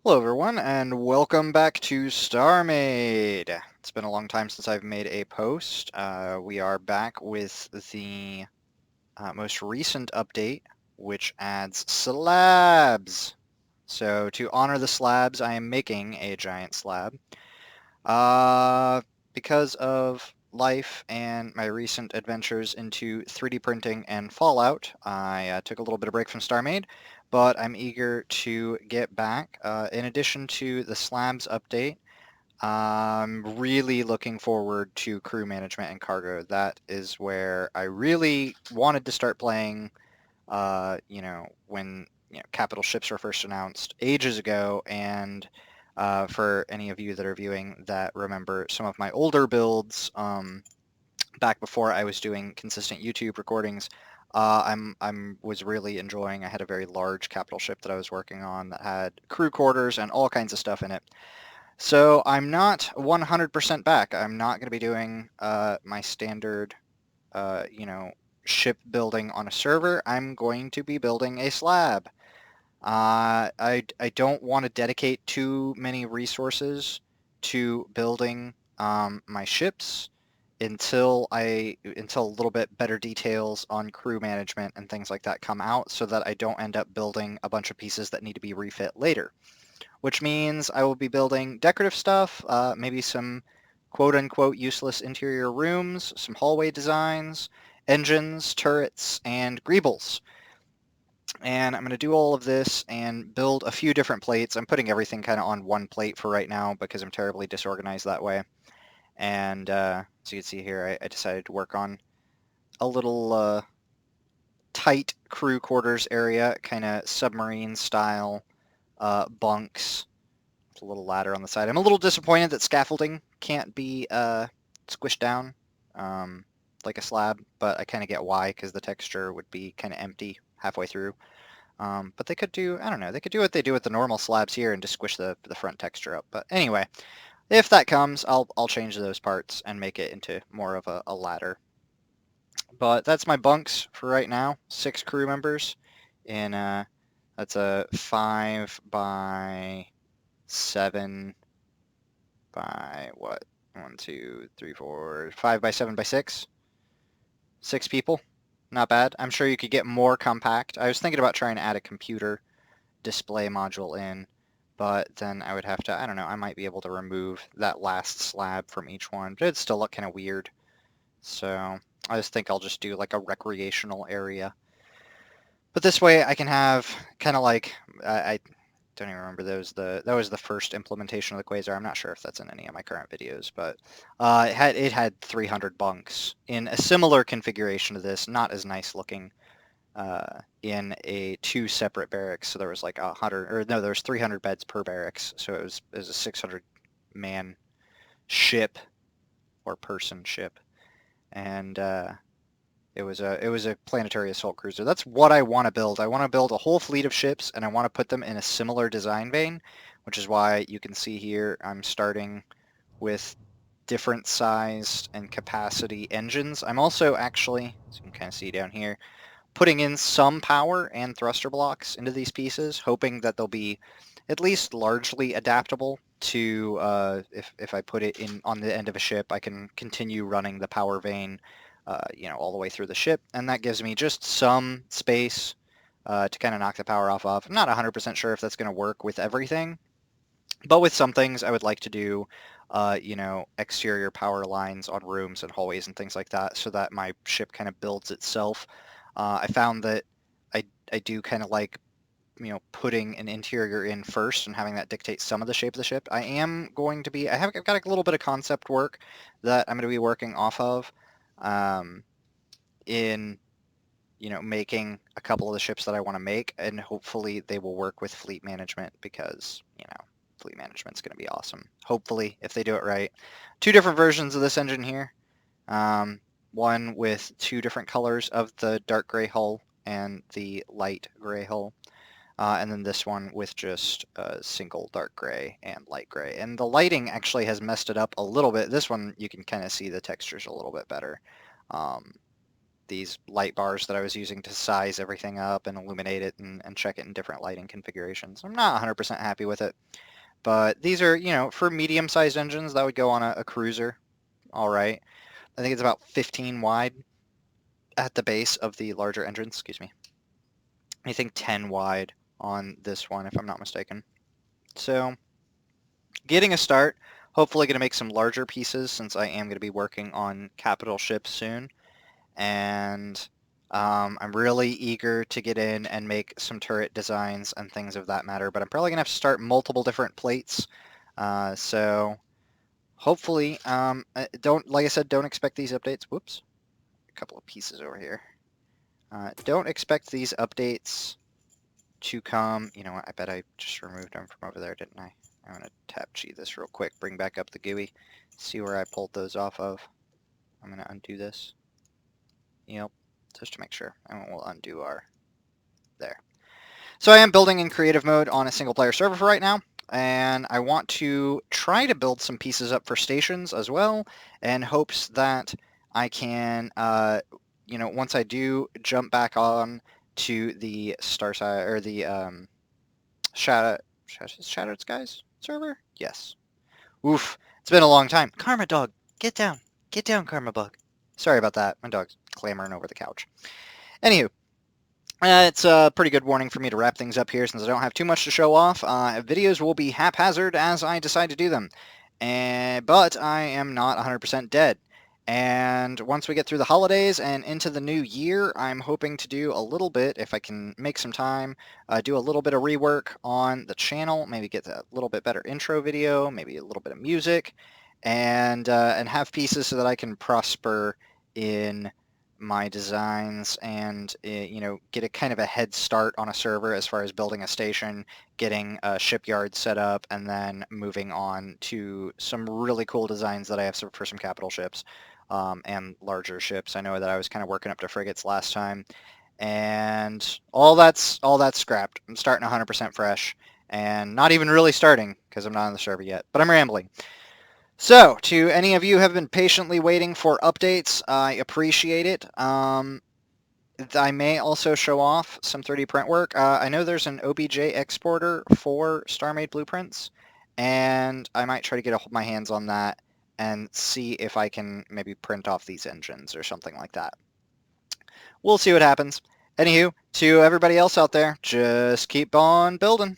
Hello everyone, and welcome back to Starmade. It's been a long time since I've made a post. We are back with the most recent update, which adds slabs. So to honor the slabs, I am making a giant slab. Because of life and my recent adventures into 3D printing and Fallout, I took a little bit of break from Starmade, but I'm eager to get back. In addition to the slabs update, I'm really looking forward to crew management and cargo. That is where I really wanted to start playing, when capital ships were first announced ages ago, and for any of you that are viewing that remember some of my older builds, back before I was doing consistent YouTube recordings, I'm was really enjoying. I had a very large capital ship that I was working on that had crew quarters and all kinds of stuff in it. So I'm not 100% back. I'm not going to be doing my standard, uh, you know, ship building on a server. I'm going to be building a slab. I don't want to dedicate too many resources to building my ships until a little bit better details on crew management and things like that come out, so that I don't end up building a bunch of pieces that need to be refit later. Which means I will be building decorative stuff, maybe some quote-unquote useless interior rooms, some hallway designs, engines, turrets, and greebles. And I'm going to do all of this and build a few different plates. I'm putting everything kind of on one plate for right now because I'm terribly disorganized that way. And as you can see here, I decided to work on a little tight crew quarters area, kind of submarine style bunks with a little ladder on the side. I'm a little disappointed that scaffolding can't be squished down um, like a slab, but I kind of get why, because the texture would be kind of empty halfway through. But they could do, I don't know, they could do what they do with the normal slabs here and just squish the front texture up. But anyway, if that comes, I'll change those parts and make it into more of a ladder. But that's my bunks for right now. 6 crew members in that's a 5 by 7 by what? 1, 2, 3, 4, 5 by 7 by 6. 6 people. Not bad. I'm sure you could get more compact. I was thinking about trying to add a computer display module in, but then I would have to, I don't know, I might be able to remove that last slab from each one, but it'd still look kind of weird. So I just think I'll just do like a recreational area. But this way I can have kind of like, I don't even remember that was the first implementation of the Quasar. I'm not sure if that's in any of my current videos, but it had 300 bunks in a similar configuration to this, not as nice looking, in a 2 separate barracks. So there was like 100, or no, there was 300 beds per barracks. So it was a 600 man ship or person ship, and it was a planetary assault cruiser. That's what I want to build. I want to build a whole fleet of ships, and I want to put them in a similar design vein, which is why you can see here I'm starting with different sized and capacity engines. I'm also actually, as you can kind of see down here, putting in some power and thruster blocks into these pieces, hoping that they'll be at least largely adaptable to, if I put it in on the end of a ship, I can continue running the power vein, all the way through the ship, and that gives me just some space to kind of knock the power off of. I'm not 100% sure if that's going to work with everything, but with some things I would like to do, exterior power lines on rooms and hallways and things like that, so that my ship kind of builds itself. I found that I do kind of like, putting an interior in first and having that dictate some of the shape of the ship. I've got a little bit of concept work that I'm going to be working off of, um, in, making a couple of the ships that I want to make, and hopefully they will work with fleet management, because, fleet management's going to be awesome. Hopefully, if they do it right. 2 different versions of this engine here. Um, One with 2 different colors of the dark gray hull and the light gray hull. And then this one with just a single dark gray and light gray. And the lighting actually has messed it up a little bit. This one, you can kind of see the textures a little bit better. Um, these light bars that I was using to size everything up and illuminate it and check it in different lighting configurations. I'm not 100% happy with it, but these are, you know, for medium-sized engines that would go on a cruiser. All right. I think it's about 15 wide at the base of the larger engine. Excuse me. I think 10 wide on this one, if I'm not mistaken. So getting a start, hopefully going to make some larger pieces since I am going to be working on capital ships soon. And I'm really eager to get in and make some turret designs and things of that matter, but I'm probably going to have to start multiple different plates. So hopefully, like I said, don't expect these updates. Whoops, a couple of pieces over here. Don't expect these updates to come. You know what? I bet I just removed them from over there, didn't I? I'm going to tab G this real quick, bring back up the GUI, see where I pulled those off of. I'm going to undo this. Yep, just to make sure. And we'll undo our... There. So I am building in creative mode on a single player server for right now, and I want to try to build some pieces up for stations as well, in hopes that I can, you know, once I do jump back on to the Starside, or the Shattered Skies server? Yes. Oof, it's been a long time. Karma Dog, get down. Get down, Karma Bug. Sorry about that. My dog's clamoring over the couch. Anywho, it's a pretty good warning for me to wrap things up here since I don't have too much to show off. Videos will be haphazard as I decide to do them. But I am not 100% dead. And once we get through the holidays and into the new year, I'm hoping to do a little bit, if I can make some time, do a little bit of rework on the channel, maybe get a little bit better intro video, maybe a little bit of music, and have pieces so that I can prosper in my designs and, you know, get a kind of a head start on a server as far as building a station, getting a shipyard set up, and then moving on to some really cool designs that I have for some capital ships and larger ships. I know that I was kind of working up to frigates last time, and all that's scrapped. I'm starting 100% fresh, and not even really starting because I'm not on the server yet, but I'm rambling. So, to any of you who have been patiently waiting for updates, I appreciate it. I may also show off some 3D print work. I know there's an OBJ exporter for Starmade blueprints, and I might try to get my hands on that and see if I can maybe print off these engines or something like that. We'll see what happens. Anywho, to everybody else out there, just keep on building.